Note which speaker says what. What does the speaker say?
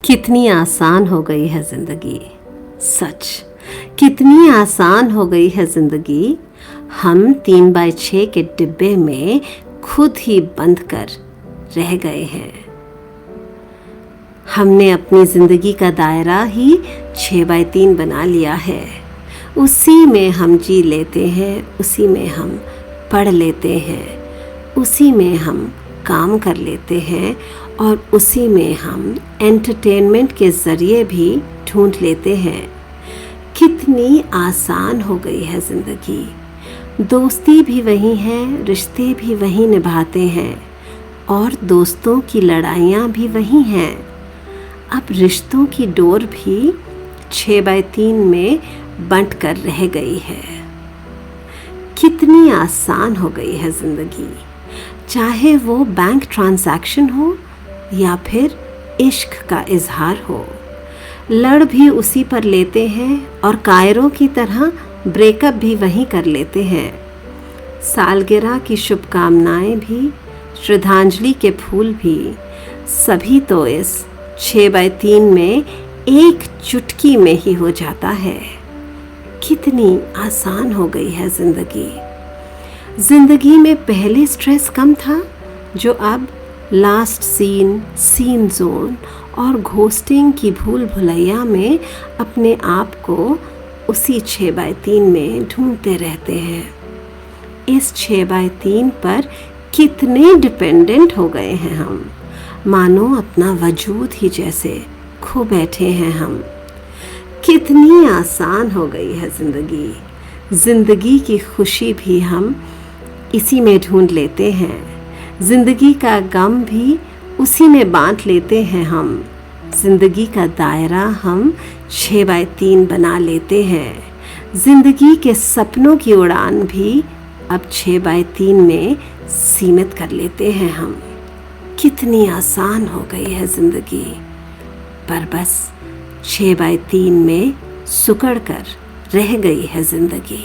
Speaker 1: कितनी आसान हो गई है ज़िंदगी। सच, कितनी आसान हो गई है ज़िंदगी। हम 3x6 के डिब्बे में खुद ही बंद कर रह गए हैं। हमने अपनी ज़िंदगी का दायरा ही 6x3 बना लिया है। उसी में हम जी लेते हैं, उसी में हम पढ़ लेते हैं, उसी में हम काम कर लेते हैं और उसी में हम एंटरटेनमेंट के ज़रिए भी ढूंढ लेते हैं। कितनी आसान हो गई है ज़िंदगी। दोस्ती भी वही है, रिश्ते भी वही निभाते हैं और दोस्तों की लड़ाइयाँ भी वही हैं। अब रिश्तों की डोर भी 6x3 में बंट कर रह गई है। कितनी आसान हो गई है ज़िंदगी। चाहे वो बैंक ट्रांजैक्शन हो या फिर इश्क का इजहार हो, लड़ भी उसी पर लेते हैं और कायरों की तरह ब्रेकअप भी वहीं कर लेते हैं। सालगिरह की शुभकामनाएं भी, श्रद्धांजलि के फूल भी, सभी तो इस 6x3 में एक चुटकी में ही हो जाता है। कितनी आसान हो गई है ज़िंदगी। ज़िंदगी में पहले स्ट्रेस कम था, जो अब लास्ट सीन, सीन जोन और घोस्टिंग की भूल भुलैया में अपने आप को उसी 6x3 में ढूंढते रहते हैं। इस 6x3 पर कितने डिपेंडेंट हो गए हैं हम, मानो अपना वजूद ही जैसे खो बैठे हैं हम। कितनी आसान हो गई है ज़िंदगी। ज़िंदगी की खुशी भी हम इसी में ढूंढ लेते हैं, ज़िंदगी का गम भी उसी में बांट लेते हैं हम। ज़िंदगी का दायरा हम 6x3 बना लेते हैं। ज़िंदगी के सपनों की उड़ान भी अब 6x3 में सीमित कर लेते हैं हम। कितनी आसान हो गई है ज़िंदगी, पर बस 6x3 में सुकड़ कर रह गई है ज़िंदगी।